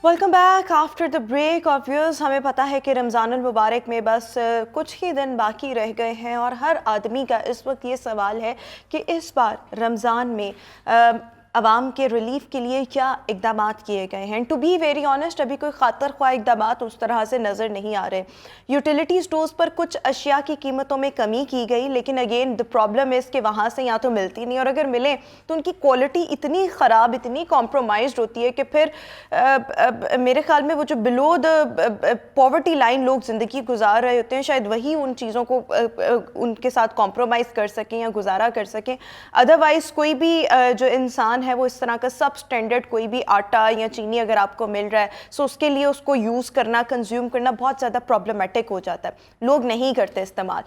Welcome back after the break. Of viewers, हमें पता है कि रमज़ानुल मुबारक में बस कुछ ही दिन बाकी रह गए हैं और हर आदमी का इस वक्त ये सवाल है कि इस बार रमज़ान में आवाम के रिलीफ के लिए क्या इकदाम किए गए हैं। टू बी वेरी ऑनेस्ट, अभी कोई खातर ख्वाह इकदाम उस तरह से नज़र नहीं आ रहे। यूटिलिटी स्टोर्स पर कुछ अशिया की कीमतों में कमी की गई, लेकिन अगेन द प्रॉब्लम है कि वहाँ से या तो मिलती नहीं, और अगर मिले तो उनकी क्वालिटी इतनी ख़राब, इतनी कॉम्प्रोमाइज़ होती है कि फिर मेरे ख्याल में वो जो बिलो द पॉवर्टी लाइन लोग ज़िंदगी गुजार रहे होते हैं, शायद वही उन चीज़ों को उनके साथ कॉम्प्रोमाइज़ कर सकें या गुजारा कर सकें। अदरवाइज़ कोई भी जो इंसान है वो इस तरह का सब स्टैंडर्ड कोई भी आटा या चीनी अगर आपको मिल रहा है, सो उसके लिए उसको यूज़ करना, कंज्यूम करना बहुत ज़्यादा प्रॉब्लमेटिक हो जाता है। लोग नहीं करते इस्तेमाल,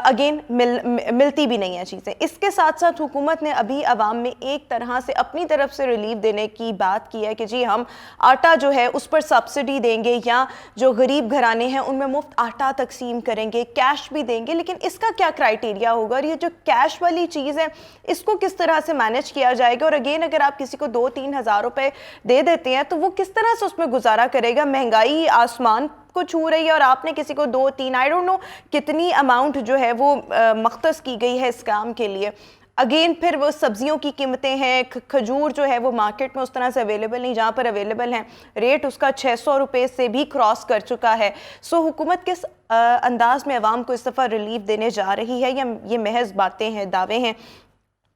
अगेन मिलती भी नहीं है चीज़ें। इसके साथ साथ हुकूमत ने अभी आवाम में एक तरह से अपनी तरफ से रिलीफ देने की बात की है कि जी हम आटा जो है उस पर सब्सिडी देंगे, या जो गरीब घराने हैं उनमें मुफ्त आटा तकसीम करेंगे, कैश भी देंगे। लेकिन इसका क्या क्राइटेरिया होगा, और ये जो कैश वाली चीज़ है इसको किस तरह से मैनेज किया जाएगा। और अगेन अगर आप किसी को 2-3 हज़ार रुपए दे देते हैं तो वो किस तरह से उसमें गुजारा करेगा। महंगाई आसमान को छू रही है और आपने किसी को 2-3 आई डोंट नो कितनी अमाउंट जो है वो मख्तस की गई है इस काम के लिए। अगेन फिर वो सब्जियों की कीमतें हैं, खजूर जो है वो मार्केट में उस तरह से अवेलेबल नहीं, जहाँ पर अवेलेबल हैं रेट उसका 600 रुपये से भी क्रॉस कर चुका है। सो हुकूमत किस अंदाज में अवाम को इस दफ़ा रिलीफ देने जा रही है, या ये महज बातें हैं, दावे हैं,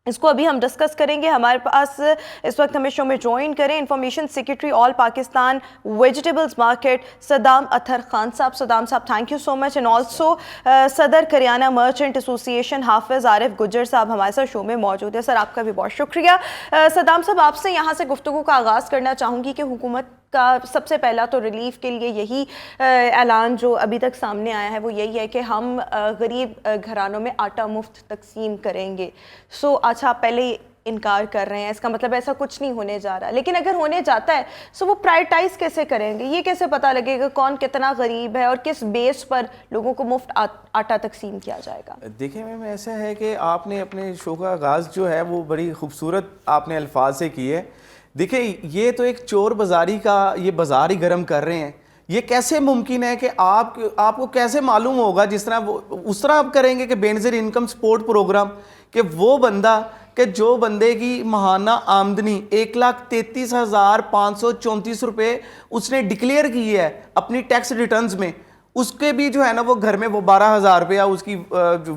इसको अभी हम डिस्कस करेंगे। हमारे पास इस वक्त हमें शो में ज्वाइन करें information secretary all Pakistan vegetables market Saddam Attar Khan साहब। सदाम साहब, thank you so much. And also सदर करियाना मर्चेंट एसोसिएशन हाफिज़ आरिफ गुज्जर साहब हमारे साथ शो में मौजूद है। सर, आपका भी बहुत शुक्रिया। सदाम साहब, आपसे यहाँ से गुफ्तगू का आगाज़ करना चाहूँगी कि हुकूमत का सबसे पहला तो रिलीफ के लिए यही ऐलान जो अभी तक सामने आया है वो यही है कि हम गरीब घरानों में आटा मुफ्त तकसीम करेंगे। सो अच्छा, आप पहले इनकार कर रहे हैं, इसका मतलब ऐसा कुछ नहीं होने जा रहा। लेकिन अगर होने जाता है सो वो प्रायोरिटाइज कैसे करेंगे, ये कैसे पता लगेगा कौन कितना गरीब है और किस बेस पर लोगों को मुफ्त आटा तकसीम किया जाएगा। देखिए मैम, ऐसा है कि आपने अपने शो का आगाज़ जो है वो बड़ी खूबसूरत आपने अल्फाज से की है। देखिए, ये तो एक चोर बाजारी का ये बाजार ही गर्म कर रहे हैं। ये कैसे मुमकिन है कि आपको कैसे मालूम होगा, जिस तरह वो उस तरह आप करेंगे कि बेनज़ीर इनकम सपोर्ट प्रोग्राम, कि वो बंदा कि जो बंदे की माहाना आमदनी 1,33,534 रुपये उसने डिक्लेयर की है अपनी टैक्स रिटर्न्स में, उसके भी जो है ना वो घर में वो 12,000 रुपया उसकी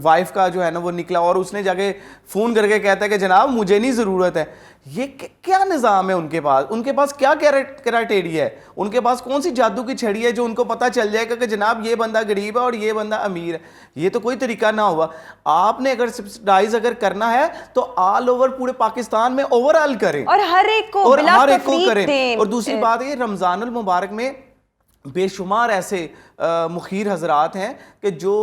वाइफ का जो है ना वो निकला, और उसने जाके फ़ोन करके कहता है कि जनाब मुझे नहीं ज़रूरत है। ये क्या निज़ाम है उनके पास क्या क्राइटेरिया है, उनके पास कौन सी जादू की छड़ी है जो उनको पता चल जाएगा कि जनाब ये बंदा गरीब है और ये बंदा अमीर है। ये तो कोई तरीका ना हुआ। आपने अगर सब्सिडाइज अगर करना है तो ऑल ओवर पूरे पाकिस्तान में ओवरऑल करें और हर एक को करें। और दूसरी बात है, रमज़ानुल मुबारक में बेशुमार ऐसे मुखीर हजरात हैं कि जो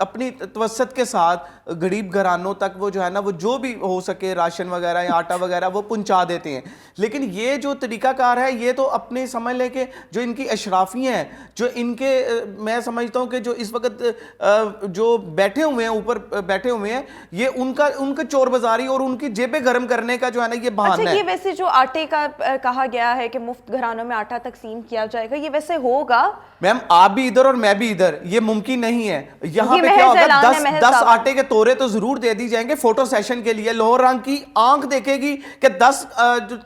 अपनी तवस्सत के साथ गरीब घरानों तक वो जो है ना वो जो भी हो सके राशन वगैरह या आटा वगैरह वो पहुंचा देते हैं। लेकिन ये जो तरीकाकार है ये तो अपने समझ लें कि जो इनकी अशराफी हैं, जो इनके मैं समझता हूँ कि जो इस वक्त जो बैठे हुए हैं ऊपर बैठे हुए हैं, ये उनका चोर बाजारी और उनकी जेबें गर्म करने का जो है ना ये बहाना है। ये वैसे जो आटे का कहा गया है कि मुफ्त घरानों में आटा तकसीम किया जाएगा, ये वैसे होगा मैम? आप भी इधर और मैं भी इधर, ये मुमकिन नहीं है। यहाँ पे क्या होगा, 10 आटे के तोरे तो जरूर दे दी जाएंगे फोटो सेशन के लिए। लाहौर रंग की आंख देखेगी कि 10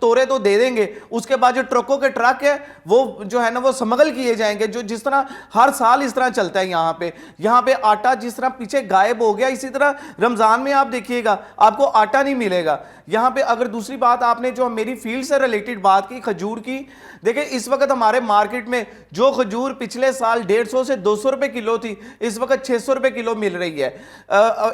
तोरे तो दे देंगे, उसके बाद जो ट्रकों के ट्रक है वो जो है ना वो स्मगल किए जाएंगे, जो जिस तरह हर साल इस तरह चलता है। यहाँ पे आटा जिस तरह पीछे गायब हो गया, इसी तरह रमजान में आप देखिएगा आपको आटा नहीं मिलेगा यहाँ पे। अगर दूसरी बात आपने जो मेरी फील्ड से रिलेटेड बात की खजूर की, देखिए इस वक्त हमारे मार्केट में जो खजूर पिछले साल 150 से 200 रुपए किलो थी, इस वक्त 600 रुपए किलो मिल रही है।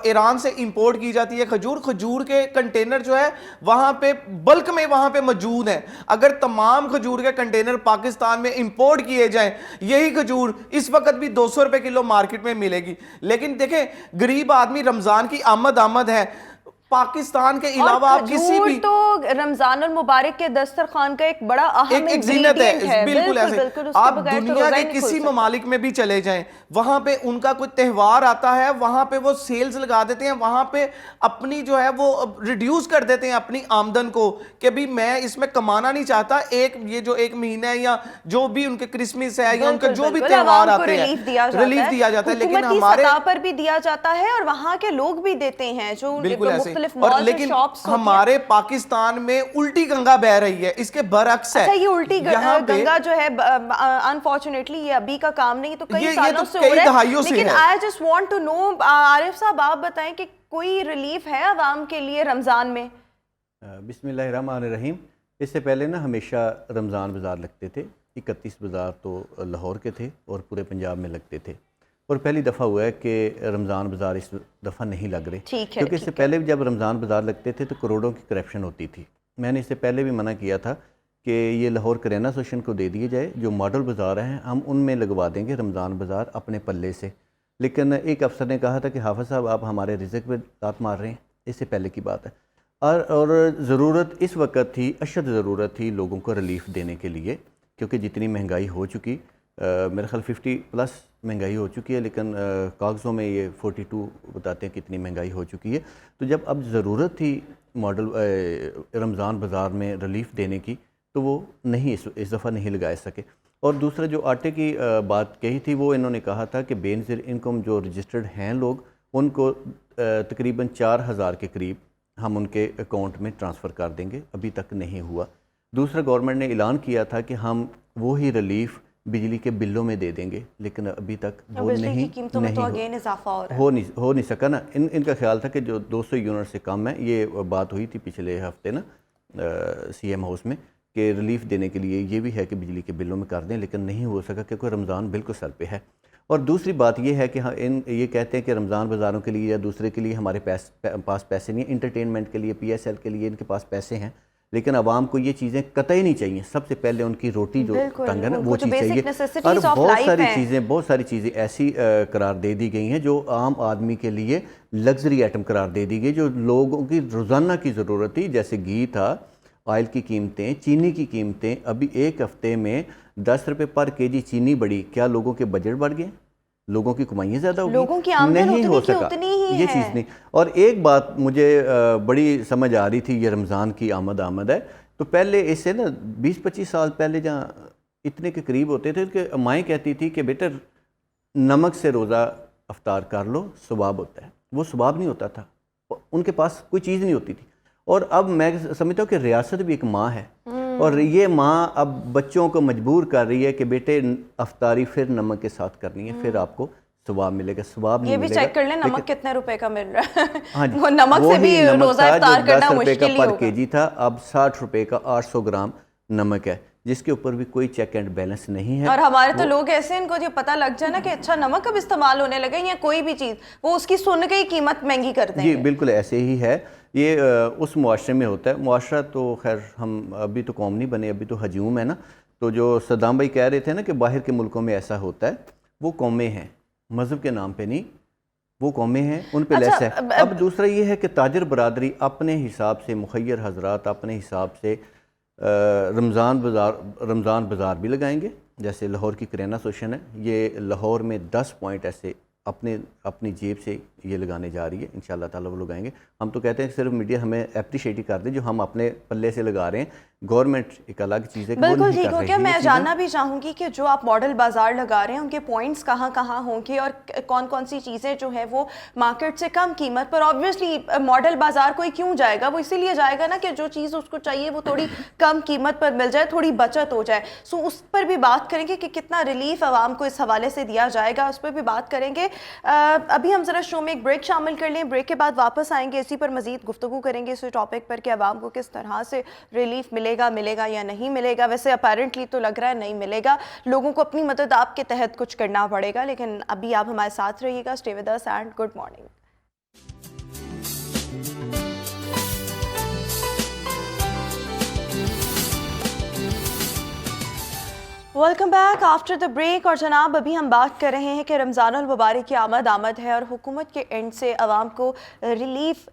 ईरान से इंपोर्ट की जाती है खजूर के कंटेनर जो है वहां पे बल्क में वहां पे मौजूद है। अगर तमाम खजूर के कंटेनर पाकिस्तान में इंपोर्ट किए जाएं, यही खजूर इस वक्त भी 200 रुपए किलो मार्केट में मिलेगी। लेकिन देखें, गरीब आदमी, रमजान की आमद है, पाकिस्तान के अलावा आप किसी भी तो रमजान मुबारक के दस्तरखान का एक बड़ा अहम एक जीनत है, बिल्कुल ऐसे। बिल्कुल, उसके आप बगैर तो दुनिया रोज़ा के ही नहीं खुल किसी सकता। ममालिक में भी चले जाएं, वहां पे उनका कोई त्यौहार आता है, वहां पे वो सेल्स लगा देते हैं, वहां पे अपनी जो है वो रिड्यूस कर देते हैं अपनी आमदन को कि भी मैं इसमें कमाना नहीं चाहता, ये जो एक महीना है या जो भी उनके क्रिसमस है या उनका जो भी त्यौहार आते हैं, रिलीफ दिया जाता है। लेकिन हमारे सतह पर भी दिया जाता है और वहां के लोग भी देते हैं जो बिल्कुल ऐसे। मुख्तलिफ और मॉल्स लेकिन और शॉप्स हमारे पाकिस्तान में उल्टी गंगा बह रही है, इसके बरअक्स है। अच्छा, ये उल्टी यहाँ पे गंगा जो है अनफॉर्चुनेटली ये अभी का काम नहीं, तो कई ये सालों तो से कई हो रहा दहाइयों है। से लेकिन है। I just want to know, Arif साहब आप बताएं कि कोई रिलीफ है अवाम के लिए रमजान में? बिस्मिल्लाहिर्रहमानिर्रहीम। इससे पहले ना हमेशा रमज़ान बाज़ार लगते थे, 31 बाज़ार तो लाहौर के थे और पूरे पंजाब में लगते थे, और पहली दफ़ा हुआ है कि रमज़ान बाज़ार इस दफ़ा नहीं लग रहे, क्योंकि इससे पहले भी जब रमज़ान बाज़ार लगते थे तो करोड़ों की करप्शन होती थी। मैंने इससे पहले भी मना किया था कि ये लाहौर करेना एसोसिएशन को दे दिए जाए, जो मॉडल बाज़ार हैं हम उनमें लगवा देंगे रमज़ान बाज़ार अपने पल्ले से। लेकिन एक अफसर ने कहा था कि हाफ़िज़ साहब आप हमारे रिज़्क़ पे दाँत मार रहे हैं, इससे पहले की बात है। और ज़रूरत इस वक्त थी, अशद ज़रूरत थी लोगों को रिलीफ़ देने के लिए, क्योंकि जितनी महंगाई हो चुकी, मेरे ख़्याल 50+ महंगाई हो चुकी है, लेकिन कागज़ों में ये 42 बताते हैं कितनी महंगाई हो चुकी है। तो जब अब ज़रूरत थी मॉडल रमज़ान बाज़ार में रिलीफ़ देने की, तो वो नहीं इस दफ़ा नहीं लगा सके। और दूसरा जो आटे की बात कही थी, वो इन्होंने कहा था कि बेनज़ीर इनकम जो रजिस्टर्ड हैं लोग, उनको तकरीबन 4000 के करीब हम उनके अकाउंट में ट्रांसफ़र कर देंगे, अभी तक नहीं हुआ। दूसरा गवर्नमेंट ने ऐलान किया था कि हम वो ही रिलीफ़ बिजली के बिलों में दे देंगे, लेकिन अभी तक वो नहीं हो नहीं सका ना। इनका ख्याल था कि जो 200 यूनिट से कम है, ये बात हुई थी पिछले हफ्ते ना CM हाउस में, कि रिलीफ़ देने के लिए ये भी है कि बिजली के बिलों में कर दें, लेकिन नहीं हो सका क्योंकि रमज़ान बिल्कुल सर पे है। और दूसरी बात ये है कि हाँ, ये कहते हैं कि रमज़ान बाज़ारों के लिए या दूसरे के लिए हमारे पास पैसे नहीं, इंटरटेनमेंट के लिए, PSL के लिए इनके पास पैसे हैं, लेकिन आवाम को ये चीज़ें कतई नहीं चाहिए। सबसे पहले उनकी रोटी जो तंग है ना, वो चीज़ चाहिए। और बहुत सारी चीज़ें ऐसी करार दे दी गई हैं जो आम आदमी के लिए लग्जरी आइटम करार दे दी गई, जो लोगों की रोज़ाना की ज़रूरत थी, जैसे घी था, ऑयल की कीमतें, चीनी की कीमतें। अभी एक हफ्ते में 10 रुपये पर केजी चीनी बढ़ी, क्या लोगों के बजट बढ़ गए? लोगों की कमाइयाँ ज़्यादा होगी? लोगों की आमदन नहीं हो सका, ये चीज़ नहीं। और एक बात मुझे बड़ी समझ आ रही थी, ये रमज़ान की आमद है, तो पहले इससे ना 20-25 साल पहले जहाँ इतने के करीब होते थे कि माएँ कहती थी कि बेटा नमक से रोज़ा अफ्तार कर लो, सवाब होता है। वो सवाब नहीं होता था, उनके पास कोई चीज़ नहीं होती थी। और अब मैं समझता हूँ कि रियासत भी एक माँ है, और ये माँ अब बच्चों को मजबूर कर रही है कि बेटे अफ्तारी फिर नमक के साथ करनी है, फिर आपको सवाब मिलेगा। सवाब नहीं मिलेगा। ये भी चेक कर लें नमक कितने रुपए का मिल रहा है। हाँ जी, वो नमक से भी रोज़ा इफ्तार करना 10 रुपये का मुश्किल पर केजी था, अब 60 रुपये का 800 ग्राम नमक है, जिसके ऊपर भी कोई चेक एंड बैलेंस नहीं है। और हमारे तो लोग ऐसे, इनको जो पता लग जाए ना कि अच्छा नमक अब इस्तेमाल होने लगे या कोई भी चीज़, वो उसकी सुन के ही कीमत महंगी कर देंगे। जी बिल्कुल ऐसे ही है। ये उस मुआशरे में होता है। मुआशरा तो खैर हम अभी तो कौम नहीं बने, अभी तो हजूम है ना। तो जो सद्दाम भाई कह रहे थे ना कि बाहर के मुल्कों में ऐसा होता है, वो कौमें हैं, मज़हब के नाम पे नहीं, वो कौमें हैं, उन पे लेस है। अब दूसरा ये है कि ताजर बरादरी अपने हिसाब से, मुखय्यर हजरात अपने हिसाब से रमज़ान बाज़ार भी लगाएंगे। जैसे लाहौर की करेना एसोसिएशन है, ये लाहौर में 10 पॉइंट ऐसे अपनी जेब से ये लगाने जा रही है, इंशाअल्लाह ताला वो लगाएंगे। हम तो कहते हैं कि सिर्फ मीडिया हमें अप्रिशिएट ही कर दे, जो हम अपने पल्ले से लगा रहे हैं। गवर्नमेंट एक अलग चीज़ है, बिल्कुल ठीक हो गया। मैं जानना भी चाहूँगी कि जो आप मॉडल बाजार लगा रहे हैं, उनके पॉइंट्स कहाँ कहाँ होंगे और कौन कौन सी चीज़ें जो है वो मार्केट से कम कीमत पर। ऑब्वियसली मॉडल बाजार कोई क्यों जाएगा, वो इसीलिए जाएगा ना कि जो चीज़ उसको चाहिए वो थोड़ी कम कीमत पर मिल जाए, थोड़ी बचत हो जाए। सो उस पर भी बात करेंगे कि कितना रिलीफ आवाम को इस हवाले से दिया जाएगा, उस पर भी बात करेंगे। अभी हम ज़रा शो में एक ब्रेक शामिल कर लें, ब्रेक के बाद वापस आएंगे, इसी पर मज़ीद गुफ्तगू करेंगे इस टॉपिक पर कि आवाम को किस तरह से रिलीफ मिलेगा या नहीं मिलेगा। वैसे अपेरेंटली तो लग रहा है नहीं मिलेगा, लोगों को अपनी मदद आपके तहत कुछ करना पड़ेगा। लेकिन अभी आप हमारे साथ रहिएगा। Stay with us and good morning. Welcome back after the break. और जनाब अभी हम बात कर रहे हैं कि रमज़ानुल मुबारक की आमद है और हुकूमत के एंड से आवाम को रिलीफ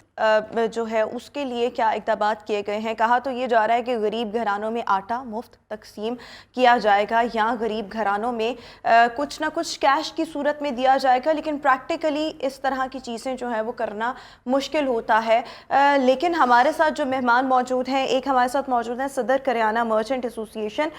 जो है उसके लिए क्या इक़दाम किए गए हैं। कहा तो ये जा रहा है कि गरीब घरानों में आटा मुफ्त तकसीम किया जाएगा या गरीब घरानों में कुछ ना कुछ कैश की सूरत में दिया जाएगा, लेकिन प्रैक्टिकली इस तरह की चीज़ें जो है वो करना मुश्किल होता है। लेकिन हमारे साथ जो मेहमान मौजूद हैं, एक हमारे साथ मौजूद हैं सदर करियाना मर्चेंट एसोसिएशन।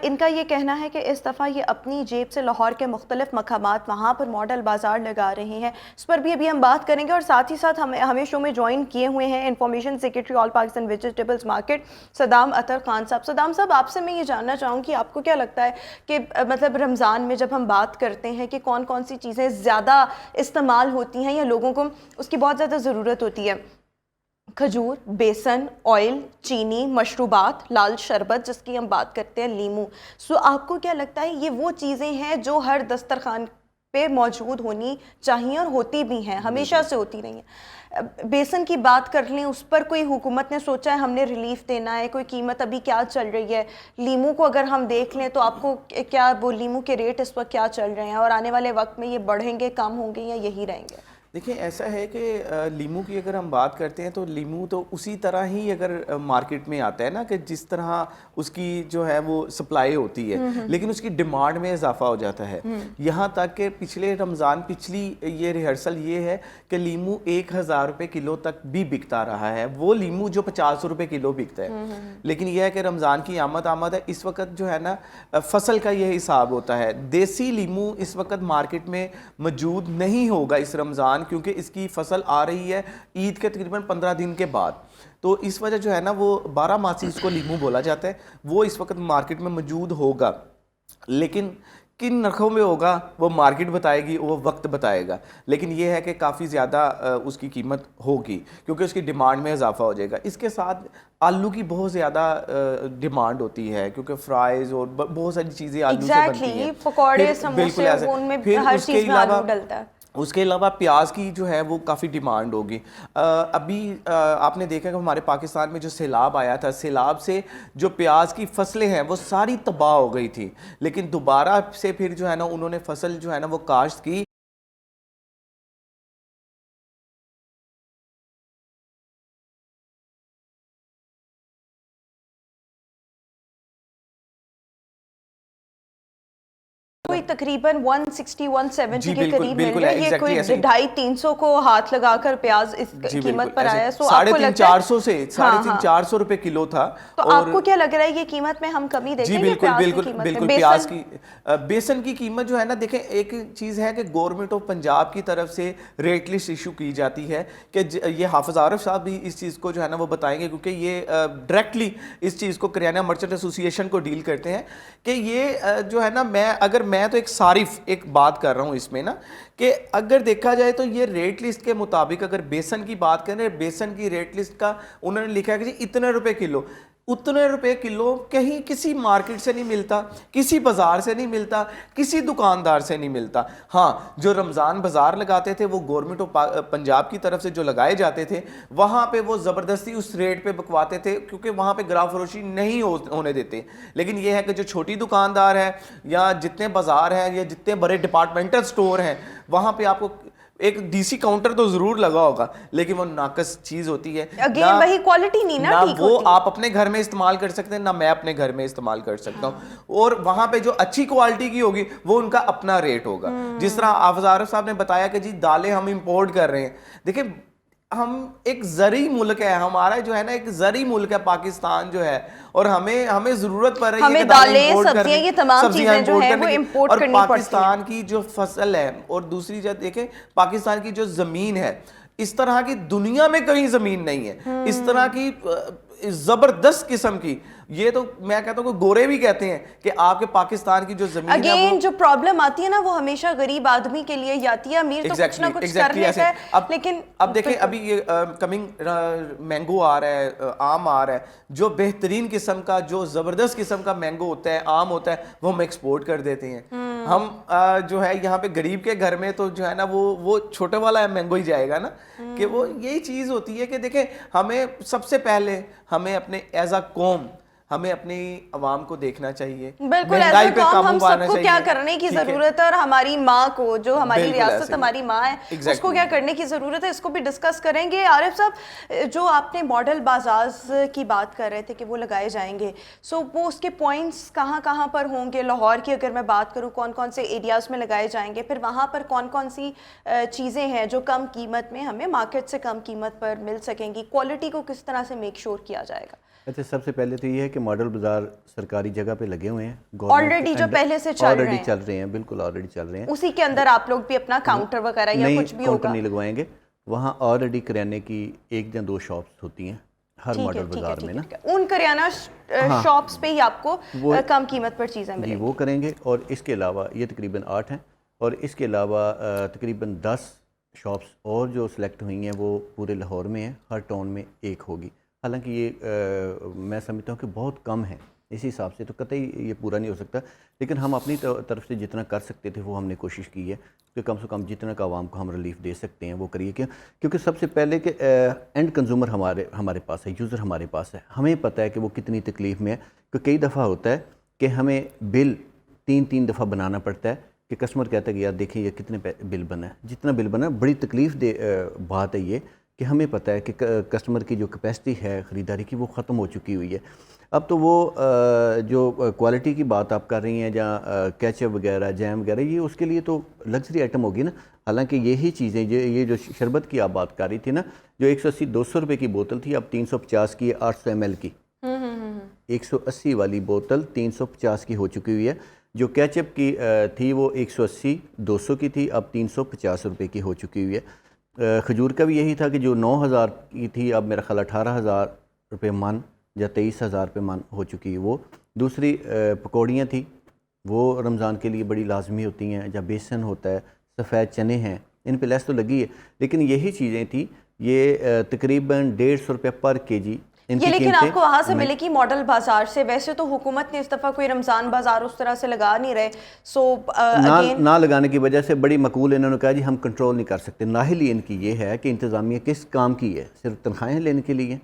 इनका ये कहना है कि इस दफ़ा ये अपनी जेब से लाहौर के मुख्तलिफ मकामात वहाँ पर मॉडल बाज़ार लगा रहे हैं। इस पर भी अभी हम बात करेंगे और साथ ही साथ हमें शो में ज्वाइन किए हुए हैं information secretary all Pakistan vegetables market Saddam Attar Khan साहब। सदाम साहब, आपसे मैं ये जानना चाहूँगी कि आपको क्या लगता है कि मतलब रमज़ान में जब हम बात करते हैं कि कौन कौन सी चीज़ें ज़्यादा इस्तेमाल होती हैं या लोगों को उसकी बहुत ज़्यादा ज़रूरत होती है? खजूर, बेसन, ऑयल, चीनी, मशरूबात, लाल शरबत जिसकी हम बात करते हैं, लीमू। सो आपको क्या लगता है ये वो चीज़ें हैं जो हर दस्तरखान पे मौजूद होनी चाहिए और होती भी हैं, हमेशा से होती रही हैं? बेसन की बात कर लें, उस पर कोई हुकूमत ने सोचा है हमने रिलीफ देना है, कोई कीमत अभी क्या चल रही है? लीमू को अगर हम देख लें तो आपको क्या वो लीमू के रेट इस वक्त क्या चल रहे हैं और आने वाले वक्त में ये बढ़ेंगे, कम होंगे या यही रहेंगे? देखिए, ऐसा है कि लीमू की अगर हम बात करते हैं तो लीमू तो उसी तरह ही अगर मार्केट में आता है ना कि जिस तरह उसकी जो है वो सप्लाई होती है, लेकिन उसकी डिमांड में इजाफा हो जाता है। यहाँ तक कि पिछले रमज़ान पिछली ये रिहर्सल ये है कि लीमू 1000 रुपये किलो तक भी बिकता रहा है, वो लीमू जो 50 रुपये किलो बिकता है। लेकिन यह है कि रमज़ान की आमद है, इस वक्त जो है ना फसल का ये हिसाब होता है। देसी लीमू इस वक्त मार्केट में मौजूद नहीं होगा इस रमज़ान, क्योंकि इसकी फसल आ रही है ईद के तकरीबन 15 दिन के बाद। तो इस वजह जो है ना वो 12 मासी इसको लीमू बोला जाता है, वो इस वक्त मार्केट में मौजूद होगा। लेकिन किन नरखों में होगा वो मार्केट बताएगी, वो वक्त बताएगा। लेकिन ये है कि काफ़ी ज़्यादा उसकी कीमत होगी क्योंकि उसकी डिमांड में इजाफा हो जाएगा। इसके साथ आलू की बहुत ज़्यादा डिमांड होती है क्योंकि फ्राइज़ और बहुत सारी चीज़ें आलू से बनती हैं, पकौड़े, समोसे, उनमें हर चीज़ में आलू डलता है। उसके अलावा प्याज की जो है वो काफ़ी डिमांड होगी। अभी आपने देखा कि हमारे पाकिस्तान में जो सैलाब आया था, सैलाब से जो प्याज की फसलें हैं वो सारी तबाह हो गई थी, लेकिन दोबारा से फिर जो है ना उन्होंने फसल जो है ना वो काश्त की। कोई तकरीबन 160-170 के करीब मिल बिल्कुल रहा है। ये कोई 250-300 को हाथ लगाकर प्याज इस कीमत पर आया। सो आपको लगता है 350-400 से 350-400 रुपए किलो था। तो आपको क्या लग रहा है ये कीमत में हम कमी देखेंगे? जी बिल्कुल प्याज की बेसन की कीमत जो है ना, देखें एक चीज़ है कि गवर्नमेंट ऑफ पंजाब की तरफ से रेट लिस्ट इशू की जाती है कि ये हाफिज आरिफ साहब भी इस चीज़ को जो है ना वो बताएंगे, क्योंकि ये डायरेक्टली इस चीज़ को करियाना मर्चेंट एसोसिएशन को डील करते हैं कि ये जो है ना मैं तो एक सारिफ एक बात कर रहा हूँ इसमें ना कि अगर देखा जाए तो ये रेट लिस्ट के मुताबिक अगर बेसन की बात करें, बेसन की रेट लिस्ट का उन्होंने लिखा है कि जी इतने रुपए किलो, उतने रुपए किलो कहीं किसी मार्केट से नहीं मिलता, किसी बाजार से नहीं मिलता, किसी दुकानदार से नहीं मिलता। हाँ, जो रमज़ान बाजार लगाते थे वो गवर्नमेंट ऑफ पंजाब की तरफ से जो लगाए जाते थे वहाँ पे वो ज़बरदस्ती उस रेट पे बकवाते थे क्योंकि वहाँ पे गिराव फरोशी नहीं होने देते। लेकिन ये है कि जो छोटी दुकानदार है या जितने बाजार हैं या जितने बड़े डिपार्टमेंटल स्टोर हैं वहाँ पे आपको एक डीसी काउंटर तो जरूर लगा होगा, लेकिन वो नाकस चीज होती है। अगेन वही क्वालिटी नहीं ना ठीक वो होती। आप अपने घर में इस्तेमाल कर सकते हैं ना मैं अपने घर में इस्तेमाल कर सकता हूँ। और वहां पे जो अच्छी क्वालिटी की होगी वो उनका अपना रेट होगा। जिस तरह हाफिज आरिफ साहब ने बताया कि जी दालें हम इंपोर्ट कर रहे हैं, देखिए हम एक जरी मुल्क है, हमारा जो है ना एक जरी मुल्क है पाकिस्तान जो है, और हमें जरूरत पड़ रही है कि दालें, सब्जियां, ये तमाम चीजें जो है वो इंपोर्ट करनी पड़ती है। और पाकिस्तान की जो फसल है और दूसरी जगह देखें पाकिस्तान की जो जमीन है, इस तरह की दुनिया में कहीं जमीन नहीं है इस तरह की जबरदस्त किस्म की। ये तो मैं कहता हूँ गोरे भी कहते हैं कि आपके पाकिस्तान की जो जमीन अगेन जो प्रॉब्लम आती है ना वो हमेशा गरीब आदमी के लिए आती है, अमीर तो कुछ ना कुछ कर लेता है। लेकिन अब देखें अभी ये कमिंग मैंगो आ रहा है, आम आ रहा है, जो बेहतरीन किस्म का जो जबरदस्त किस्म का मैंगो होता है, आम होता है, वो हम एक्सपोर्ट कर देते हैं। हम जो है यहाँ पे गरीब के घर में तो जो है ना वो छोटे वाला मैंगो ही जाएगा ना, कि वो यही चीज होती है कि देखें हमें सबसे पहले हमें अपने एज अ कौम हमें अपनी आवाम को देखना चाहिए, बिल्कुल महंगाई ऐसा पे काम काबू हम पाना सबको चाहिए। क्या करने की ठीक है? जरूरत है और हमारी माँ को, जो हमारी बिल्कुल रियासत ऐसे ही। हमारी माँ है, Exactly. उसको क्या करने की जरूरत है, इसको भी डिस्कस करेंगे। आरिफ साहब, जो आपने मॉडल बाजार की बात कर रहे थे कि वो लगाए जाएंगे, सो वो उसके पॉइंट्स कहाँ कहाँ पर होंगे? लाहौर की अगर मैं बात करूँ, कौन कौन से एरियाज में लगाए जाएंगे, फिर वहाँ पर कौन कौन सी चीज़ें हैं जो कम कीमत में हमें मार्केट से कम कीमत पर मिल सकेंगी, क्वालिटी को किस तरह से मेक श्योर किया जाएगा? अच्छा, सबसे पहले तो ये है कि मॉडल बाज़ार सरकारी जगह पे लगे हुए हैं, ऑलरेडी जो पहले से चल रहे हैं, चल रहे हैं, बिल्कुल ऑलरेडी चल रहे हैं। उसी के अंदर आप लोग भी अपना काउंटर वगैरह या नहीं, कुछ भी काउंटर होगा? नहीं लगवाएंगे, वहाँ ऑलरेडी करियाने की 1 या 2 शॉप्स होती हैं हर मॉडल बाज़ार में ना। उन करियाना शॉप्स पे ही आपको कम कीमत पर चीज़ें जी, मिलेंगी। वो करेंगे। और इसके अलावा ये तकरीबन 8 हैं, और इसके अलावा तकरीबन 10 शॉप्स और जो सिलेक्ट हुई हैं वो पूरे लाहौर में हैं, हर टाउन में 1 होगी। हालांकि ये मैं समझता हूँ कि बहुत कम है, इस हिसाब से तो कतई ये पूरा नहीं हो सकता, लेकिन हम अपनी तरफ से जितना कर सकते थे वो हमने कोशिश की है कि कम से कम जितना का आवाम को हम रिलीफ दे सकते हैं वो करिए। क्योंकि सबसे पहले कि एंड कंज्यूमर हमारे पास है, यूज़र हमारे पास है, हमें पता है कि वो कितनी तकलीफ़ में है। कि कई दफ़ा होता है कि हमें बिल 3 दफ़ा बनाना पड़ता है कि कस्टमर कहता है कि यार देखिए ये कितने बिल बना है, जितना बिल बना है। बड़ी तकलीफ़ बात है ये कि हमें पता है कि कस्टमर की जो कैपेसिटी है ख़रीदारी की वो ख़त्म हो चुकी हुई है। अब तो वो जो क्वालिटी की बात आप कर रही हैं, जहाँ केचप वगैरह, जैम वगैरह, ये उसके लिए तो लग्जरी आइटम होगी ना। हालांकि यही चीज़ें ये जो शरबत की आप बात कर रही थी ना, जो 180-200 रुपये की बोतल थी, अब 350 की है, 800 ml की। 180 वाली बोतल 350 की हो चुकी हुई है। जो केचप की थी वो 180-200 की थी, अब 350 रुपये की हो चुकी हुई है। खजूर का भी यही था कि जो 9,000 की थी, अब मेरा ख्याल 18,000 रुपये मन या 23,000 रुपये मन हो चुकी है वो। दूसरी पकौड़ियाँ थी, वो रमज़ान के लिए बड़ी लाजमी होती हैं। जब बेसन होता है, सफ़ेद चने हैं, इन पे लेस तो लगी है, लेकिन यही चीज़ें थी। ये तकरीबन 150 रुपये पर केजी। ये लेकिन आपको वहाँ से मिलेगी मॉडल बाजार से। वैसे तो हुकूमत ने इस दफ़ा कोई रमज़ान बाजार उस तरह से लगा नहीं रहे, सो ना लगाने की वजह से बड़ी मकूल इन्होंने कहा जी हम कंट्रोल नहीं कर सकते। नाहिली इनकी ये है कि इंतज़ामिया किस काम की है, सिर्फ तनख्वाहें लेने के लिए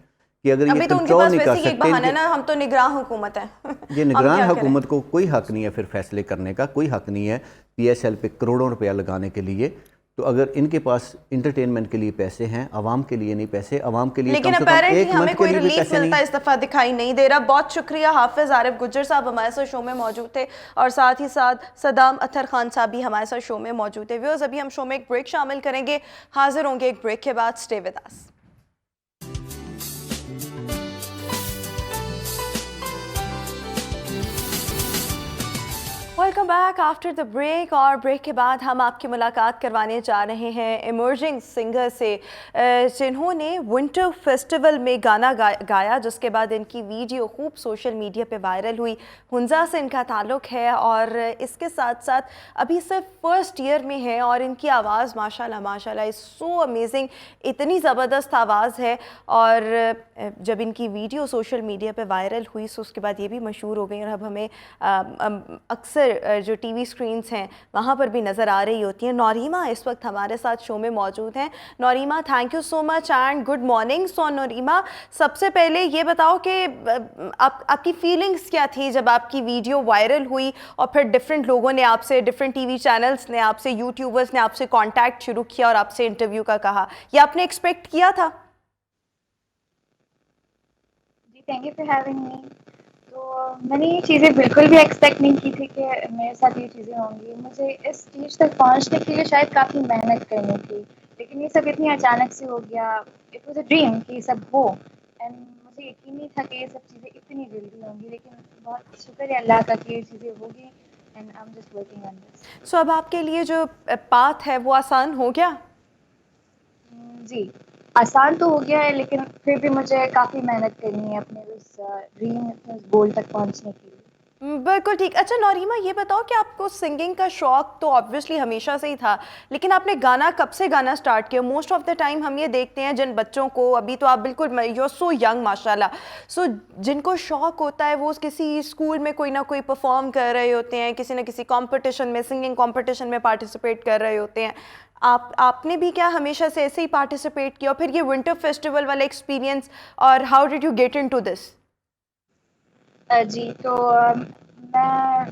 कि अगर ये कंट्रोल नहीं कर सकते, ना हम तो निगरान हुकूमत है। ये निगरान हुकूमत को कोई हक नहीं है फिर फैसले करने का, कोई हक नहीं है PSL पे करोड़ों रुपया लगाने के लिए। तो अगर इनके पास इंटरटेनमेंट के लिए पैसे हैं, आवाम के लिए नहीं पैसे, आवाम के लिए लेकिन अपेरेंटली हमें कोई रिलीफ मिलता इस दफ़ा दिखाई नहीं दे रहा। बहुत शुक्रिया। हाफिज़ आरिफ गुज्जर साहब हमारे साथ शो में मौजूद थे, और साथ ही साथ सदाम अतर खान साहब भी हमारे साथ शो में मौजूद थे। व्यूअर्स, अभी हम शो में एक ब्रेक शामिल करेंगे, हाजिर होंगे एक ब्रेक के बाद। Stay with us. Welcome back after the break. और ब्रेक के बाद हम आपकी मुलाकात करवाने जा रहे हैं इमर्जिंग सिंगर से, जिन्होंने विंटर फेस्टिवल में गाना गाया, जिसके बाद इनकी वीडियो खूब सोशल मीडिया पे वायरल हुई। हुंजा से इनका ताल्लुक़ है, और इसके साथ साथ अभी सिर्फ फर्स्ट ईयर में है, और इनकी आवाज़ माशाल्लाह माशाल्लाह इज़ सो अमेजिंग, इतनी ज़बरदस्त आवाज़ है। और जब इनकी वीडियो सोशल मीडिया पे वायरल हुई, सो उसके बाद ये भी मशहूर हो गई, और अब हमें अक्सर जो टीवी स्क्रीन्स हैं वहाँ पर भी नज़र आ रही होती हैं। नौरीमा इस वक्त हमारे साथ शो में मौजूद हैं। Naurima, thank you so much and good morning. So Naurima, सबसे पहले ये बताओ कि आपकी फीलिंग्स क्या थी जब आपकी वीडियो वायरल हुई, और फिर डिफरेंट लोगों ने आपसे, डिफरेंट टीवी चैनल्स ने आपसे, यूट्यूबर्स ने आपसे कॉन्टैक्ट शुरू किया और आपसे इंटरव्यू का कहा, ये आपने एक्सपेक्ट किया था? जी, thank you for having me. तो मैंने ये चीज़ें बिल्कुल भी एक्सपेक्ट नहीं की थी कि मेरे साथ ये चीज़ें होंगी। मुझे इस स्टेज तक पहुंचने के लिए शायद काफ़ी मेहनत करनी थी, लेकिन ये सब इतनी अचानक से हो गया। इट वाज अ ड्रीम कि ये सब हो, एंड मुझे यकीन नहीं था कि ये सब चीज़ें इतनी जल्दी होंगी, लेकिन बहुत शुक्र है अल्लाह का कि ये चीज़ें होगी, and I am just working on this. So अब आपके लिए जो पाथ है वो आसान हो गया? जी, आसान तो हो गया है, लेकिन फिर भी मुझे काफ़ी मेहनत करनी है अपने उस ड्रीम, उस गोल तक पहुंचने के लिए। बिल्कुल ठीक। अच्छा नौरीमा, ये बताओ कि आपको सिंगिंग का शौक तो ऑब्वियसली हमेशा से ही था, लेकिन आपने गाना कब से गाना स्टार्ट किया? मोस्ट ऑफ द टाइम हम ये देखते हैं जिन बच्चों को, अभी तो आप बिल्कुल, यू आर सो यंग माशाल्लाह, सो जिनको शौक होता है वो किसी स्कूल में कोई ना कोई परफॉर्म कर रहे होते हैं, किसी न किसी कंपटीशन में, सिंगिंग कंपटीशन में पार्टिसिपेट कर रहे होते हैं। आपने भी क्या हमेशा से ऐसे ही पार्टिसिपेट किया, और फिर ये विंटर फेस्टिवल वाला एक्सपीरियंस, और how did you get into this? जी, तो मैं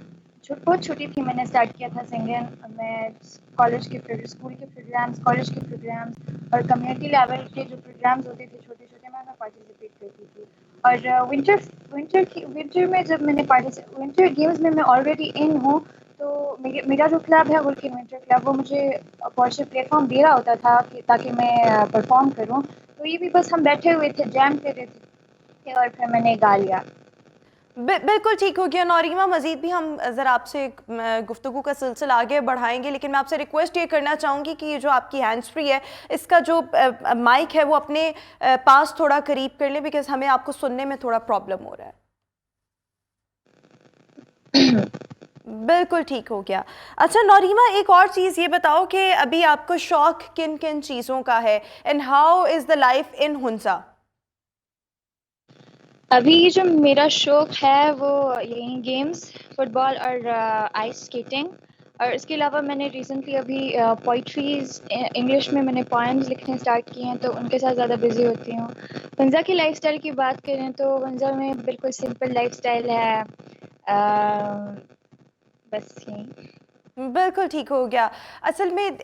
बहुत छोटी थी, मैंने स्टार्ट किया था सिंगिंग। मैं कॉलेज के स्कूल के प्रोग्राम्स, कॉलेज के प्रोग्राम्स और कम्युनिटी लेवल के जो प्रोग्राम्स होते थे छोटे-छोटे, मैं पार्टिसिपेट करती थी। और विंटर में जब मैंने विंटर गेम्स में मैं ऑलरेडी इन हूँ, तो मेरा जो क्लब है वुल्किन विंटर क्लब, वो मुझे अपॉर्चुनिटी प्लेटफॉर्म दे रहा होता था कि ताकि मैं परफॉर्म करूँ। तो ये भी बस हम बैठे हुए थे, जैम कर रहे थे और फिर मैंने गा लिया। बिल्कुल ठीक हो गया नौरीमा। मज़ीद भी हम ज़रा आपसे गुफ्तगू का सिलसिला आगे बढ़ाएंगे, लेकिन मैं आपसे रिक्वेस्ट ये करना चाहूँगी कि ये जो आपकी हैंड्स फ्री है, इसका जो माइक है वो अपने पास थोड़ा करीब कर लें, बिकॉज हमें आपको सुनने में थोड़ा प्रॉब्लम हो रहा है। बिल्कुल ठीक हो गया। अच्छा नौरीमा, एक और चीज़ ये बताओ कि अभी आपको शौक किन किन चीज़ों का है, and how is the life in Hunza? अभी जो मेरा शौक है वो यही गेम्स, फुटबॉल और आइस स्केटिंग। और इसके अलावा मैंने रिसेंटली अभी पोइट्रीज इंग्लिश में मैंने पोएम्स लिखने स्टार्ट किए हैं, तो उनके साथ ज़्यादा बिजी होती हूँ। वंजा की लाइफस्टाइल की बात करें तो वंजा में बिल्कुल सिंपल लाइफस्टाइल है। बस यही। बिल्कुल ठीक हो गया। असल में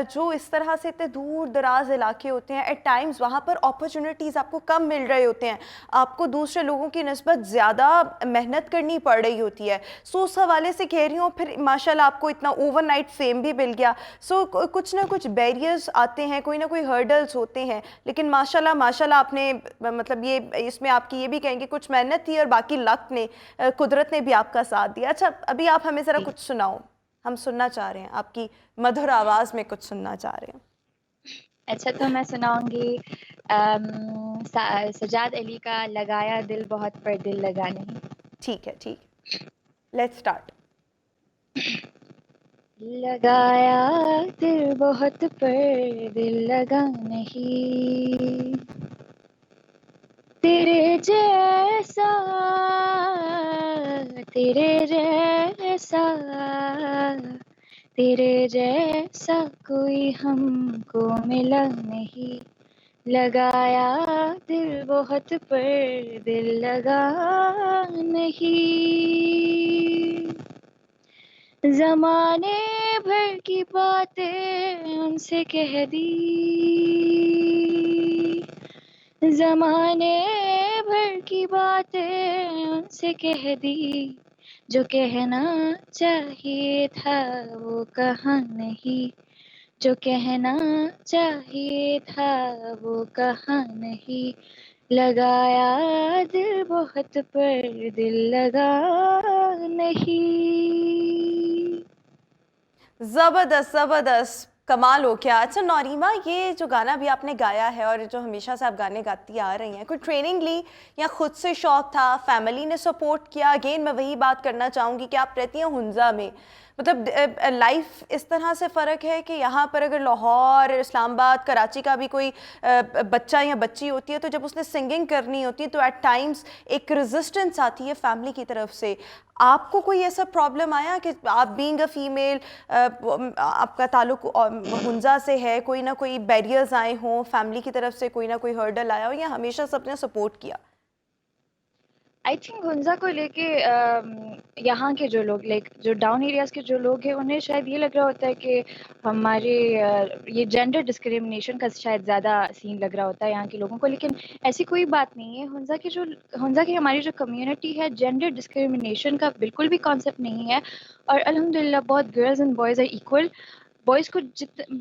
जो इस तरह से इतने दूर दराज इलाके होते हैं, एट टाइम्स वहाँ पर अपॉर्चुनिटीज़ आपको कम मिल रहे होते हैं, आपको दूसरे लोगों की निस्बत ज़्यादा मेहनत करनी पड़ रही होती है। सो उस हवाले से कह रही हूँ, फिर माशाल्लाह आपको इतना ओवरनाइट फेम भी मिल गया। सो कुछ ना कुछ बैरियर्स आते हैं, कोई ना कोई हर्डल्स होते हैं, लेकिन माशाल्लाह माशाल्लाह आपने मतलब ये इसमें आपकी ये भी कहेंगे कुछ मेहनत थी और बाकी लक ने, कुदरत ने भी आपका साथ दिया। अच्छा अभी आप हमें ज़रा कुछ सुनाओ, हम सुनना चाह रहे हैं, आपकी मधुर आवाज में कुछ सुनना चाह रहे हैं। अच्छा, तो मैं सुनाऊंगी सजाद अली का लगाया दिल बहुत पर दिल लगा नहीं। ठीक है, लेट्स स्टार्ट। लगाया दिल बहुत पर दिल लगा नहीं, तेरे जैसा तेरे जैसा तेरे जैसा कोई हमको मिला नहीं। लगाया दिल बहुत पर दिल लगा नहीं, ज़माने भर की बातें उनसे कह दी, ज़माने भर की बातें उनसे कह दी, जो कहना चाहिए था वो कहा नहीं, जो कहना चाहिए था वो कहा नहीं। लगाया दिल बहुत पर दिल लगा नहीं। ज़बरदस्त ज़बरदस्त, कमाल हो गया। अच्छा नौरीमा, ये जो गाना भी आपने गाया है और जो हमेशा से आप गाने गाती आ रही हैं, कोई ट्रेनिंग ली या खुद से शौक था, फैमिली ने सपोर्ट किया? अगेन मैं वही बात करना चाहूँगी कि आप रहती हैं हुंजा में, मतलब लाइफ इस तरह से फ़र्क है कि यहाँ पर अगर लाहौर, इस्लामाबाद, कराची का भी कोई बच्चा या बच्ची होती है, तो जब उसने सिंगिंग करनी होती है तो एट टाइम्स एक रेजिस्टेंस आती है फैमिली की तरफ से। आपको कोई ऐसा प्रॉब्लम आया कि आप बीइंग अ फीमेल, आपका ताल्लुक हुंजा से है, कोई ना कोई बैरियर्स आए हों फैमिली की तरफ से, कोई ना कोई हर्डल आया हो, या हमेशा सबने सपोर्ट किया? आई थिंक हुंजा को लेके यहाँ के जो लोग, लाइक जो डाउन एरियाज के जो लोग हैं, उन्हें शायद ये लग रहा होता है कि हमारे ये जेंडर डिस्क्रिमिनेशन का शायद ज़्यादा सीन लग रहा होता है यहाँ के लोगों को, लेकिन ऐसी कोई बात नहीं है। हुंजा की हमारी जो कम्युनिटी है, जेंडर डिस्क्रिमिनेशन का बिल्कुल भी कॉन्सेप्ट नहीं है। और अल्हम्दुलिल्लाह बहुत girls and boys are equal. Boys को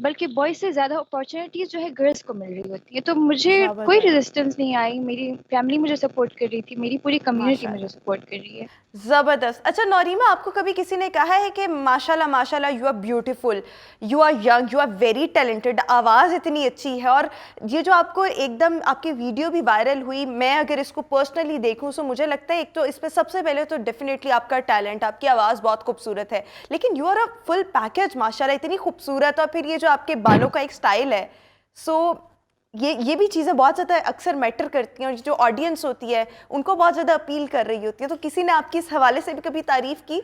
बल्कि बॉयज़ से ज़्यादा अपॉर्चुनिटीज़ जो है गर्ल्स को मिल रही होती है। तो मुझे कोई ज़बरदस्त, रेजिस्टेंस नहीं आई, मेरी फैमिली मुझे सपोर्ट कर रही थी, मेरी पूरी कम्युनिटी मुझे माशाल्लाह, सपोर्ट कर रही है। ज़बरदस्त। अच्छा नौरीमा, आपको कभी किसी ने कहा है कि माशाल्लाह माशाल्लाह you are beautiful, you are young, you are very talented, आवाज़ इतनी अच्छी है, और ये जो आपको एकदम आपकी वीडियो भी वायरल हुई, मैं अगर इसको पर्सनली देखूं तो मुझे लगता है एक तो इस पर सबसे पहले तो डेफिनेटली आपका टैलेंट, आपकी आवाज़ बहुत खूबसूरत है, लेकिन you are a full package माशाल्लाह, इतनी खूबसूरत, और फिर ये जो आपके बालों का एक स्टाइल है, सो ये भी चीज़ें बहुत ज़्यादा अक्सर मैटर करती हैं, और जो ऑडियंस होती है उनको बहुत ज़्यादा अपील कर रही होती है। तो किसी ने आपकी इस हवाले से भी कभी तारीफ़ की?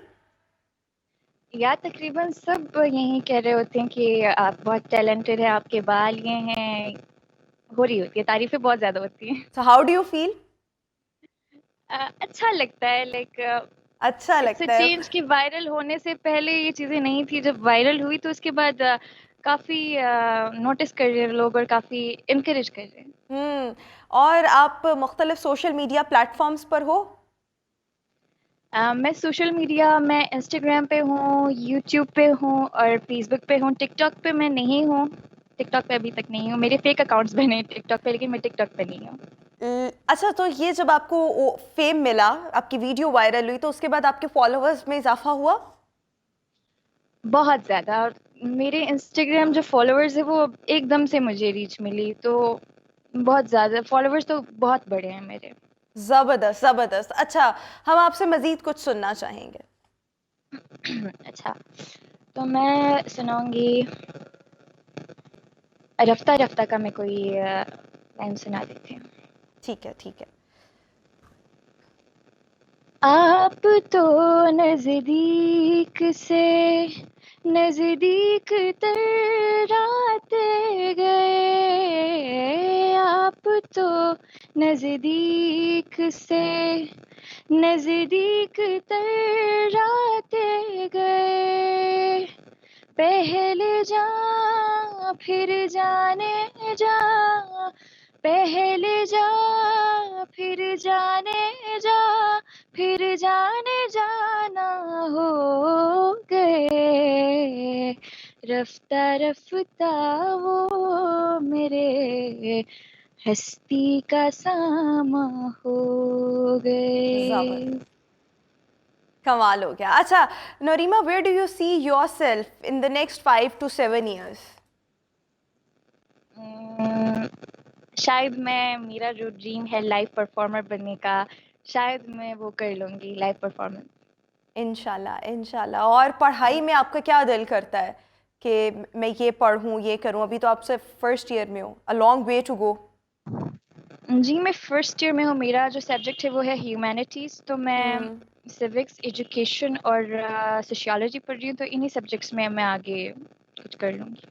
या तकरीबन सब यही कह रहे होते हैं कि आप बहुत टैलेंटेड हैं, आपके बाल ये हैं, हो रही होती है, तारीफ़ें बहुत ज़्यादा होती हैं। So how do you feel? अच्छा लगता है, लाइक अच्छा इट्स अ लगता है। चेंज कि वायरल होने से पहले ये चीजें नहीं थी, जब वायरल हुई तो उसके बाद काफी नोटिस कर रहे हैं लोग और काफी इनकरेज कर रहे हैं। और आप मुख्तलिफ सोशल मीडिया प्लेटफॉर्म्स पर हो? मैं सोशल मीडिया, मैं इंस्टाग्राम पे हूँ, यूट्यूब पे हूँ और फेसबुक पे हूँ। टिकटॉक पे मैं नहीं हूँ, टिकटॉक पे अभी तक नहीं हूँ। मेरे फेक अकाउंट्स बने हैं टिकटॉक पे, लेकिन मैं टिकटॉक पे नहीं हूँ। अच्छा, तो ये जब आपको फेम मिला, आपकी वीडियो वायरल हुई, तो उसके बाद आपके फॉलोअर्स में इजाफा हुआ? बहुत ज़्यादा। और मेरे इंस्टाग्राम जो फॉलोअर्स है वो एकदम से मुझे रीच मिली, तो बहुत ज़्यादा फॉलोअर्स तो बहुत बड़े हैं मेरे। ज़बरदस्त ज़बरदस्त। अच्छा, हम आपसे मज़ीद कुछ सुनना चाहेंगे। अच्छा, तो मैं सुनाऊंगी, रफ्ता रफ्ता का मैं कोई लाइन सुना देती हूँ। ठीक है, ठीक है। आप तो नजदीक से नजदीक तर आते गए, आप तो नजदीक से नजदीक तर आते गए, पहले जा फिर जाने जा, पहले जा फिर जाने जा, फिर जाने जाना हो गए, रफ्ता रफ्ता वो मेरे हस्ती का सामा हो गए। ज़बरदस्त, कमाल हो गया। अच्छा Narima, where do you see yourself in the next 5 to 7 years? Um, शायद मैं, मेरा जो ड्रीम है लाइव परफॉर्मर बनने का, शायद मैं वो कर लूँगी, लाइव परफॉर्मेंस। इंशाल्लाह इंशाल्लाह। और पढ़ाई में आपका क्या दिल करता है कि मैं ये पढ़ूँ, ये करूँ? अभी तो आप सिर्फ फर्स्ट ईयर में हो, a long way to go. जी, मैं फर्स्ट ईयर में हूँ। मेरा जो सब्जेक्ट है वो है ह्यूमैनिटीज़, तो मैं हम्म, सिविक्स, एजुकेशन और सोशियोलॉजी पढ़ रही हूँ, तो इन्हीं सब्जेक्ट्स में मैं आगे कुछ कर लूँगी।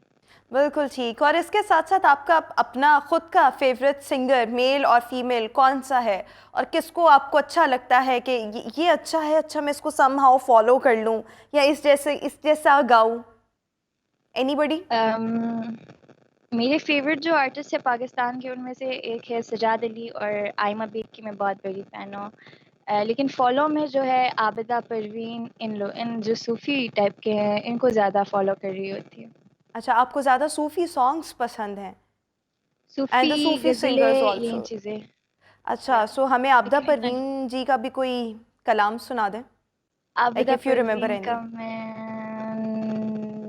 बिल्कुल ठीक। और इसके साथ साथ आपका अपना खुद का फेवरेट सिंगर, मेल और फीमेल, कौन सा है? और किसको आपको अच्छा लगता है कि ये अच्छा है, अच्छा मैं इसको समहाउ फॉलो कर लूँ, या इस जैसा गाऊँ? एनीबडी? अम, मेरे फेवरेट जो आर्टिस्ट है पाकिस्तान के, उनमें से एक है सजाद अली और आयमा बेग की मैं बहुत बड़ी फ़ैन हूँ। लेकिन फॉलो में जो है आबिदा परवीन, इन जो सूफ़ी टाइप के हैं, इनको ज़्यादा फॉलो कर रही होती हूँ। अच्छा, आपको ज़्यादा सूफ़ी सॉन्ग्स पसंद हैं, and the Sufi, Sufi singers गज़लें, यही ऑल्सो। चीज़ें। अच्छा, या सो हमें आबिदा लेकिन इतना नहीं। परवीन जी का भी कोई कलाम सुना दें, like Abida if you remember Parveen any. का मैं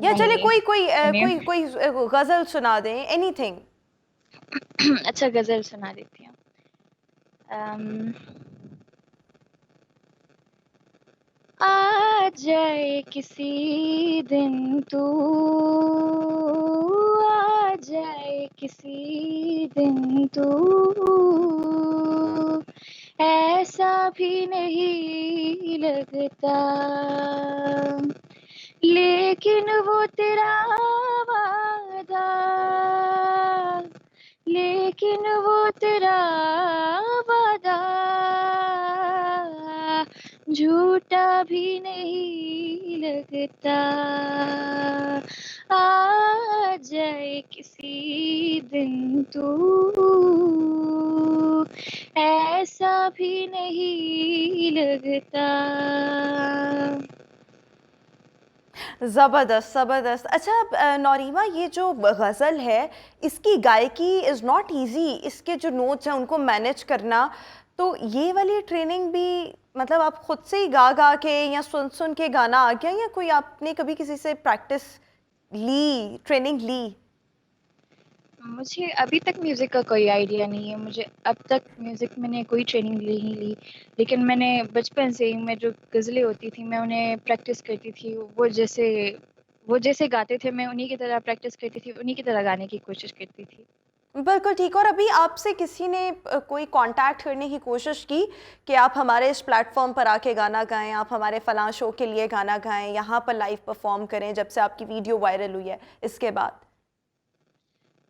या चलिए नहीं कोई कोई सुनिए। कोई कोई गज़ल सुना दें, एनीथिंग। अच्छा, गज़ल सुना देती हूँ। अम, आ जाए किसी दिन तू, आ जाए किसी दिन तू, ऐसा भी नहीं लगता, लेकिन वो तेरा वादा, लेकिन वो तेरा वादा झूठा भी नहीं लगता, आ जाए किसी दिन तू, ऐसा भी नहीं लगता। ज़बरदस्त ज़बरदस्त। अच्छा नौरीमा, ये जो गज़ल है, इसकी गायकी इज़ नॉट इजी, इसके जो नोट्स हैं उनको मैनेज करना, तो ये वाली ट्रेनिंग भी, मतलब आप खुद से ही गा गा के या सुन सुन के गाना आ गया, या कोई आपने कभी किसी से प्रैक्टिस ली, ट्रेनिंग ली? मुझे अभी तक म्यूज़िक का कोई आइडिया नहीं है, मुझे अब तक म्यूज़िक मैंने कोई ट्रेनिंग नहीं ली, लेकिन मैंने बचपन से ही, मैं जो गज़लें होती थी मैं उन्हें प्रैक्टिस करती थी, वो जैसे गाते थे मैं उन्हीं की तरह प्रैक्टिस करती थी, उन्हीं की तरह गाने की कोशिश करती थी। बिल्कुल ठीक। और अभी आपसे किसी ने कोई कांटेक्ट करने की कोशिश की कि आप हमारे इस प्लेटफॉर्म पर आके गाना गाएं, आप हमारे फलां शो के लिए गाना गाएं, यहाँ पर लाइव परफॉर्म करें, जब से आपकी वीडियो वायरल हुई है इसके बाद?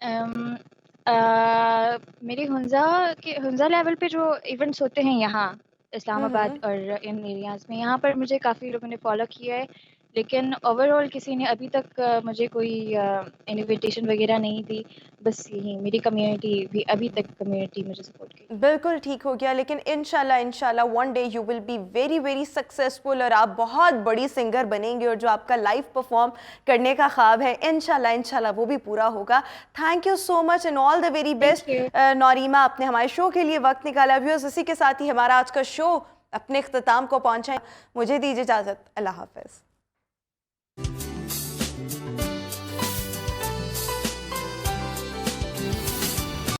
अम, मेरे हुंज़ा लेवल पे जो इवेंट्स होते हैं यहाँ, इस्लामाबाद और इन एरियाज़ में। यहाँ पर मुझे काफ़ी लोगों ने फॉलो किया है, लेकिन ओवरऑल किसी ने अभी तक मुझे कोई इनविटेशन वगैरह नहीं दी। बस यही मेरी कम्युनिटी भी अभी तक कम्युनिटी मुझे सपोर्ट की। बिल्कुल ठीक हो गया, लेकिन इंशाल्लाह इंशाल्लाह one day you will be very very successful और आप बहुत बड़ी सिंगर बनेंगे और जो आपका लाइव परफॉर्म करने का ख्वाब है इंशाल्लाह इंशाल्लाह वो भी पूरा होगा। Thank you so much and all the very best Naurima, आपने हमारे शो के लिए वक्त निकाला। व्यूअर्स, इसी के साथ ही हमारा आज का शो अपने इख्तिताम को पहुंचा है। मुझे दीजिए इजाज़त, अल्लाह हाफ़िज़।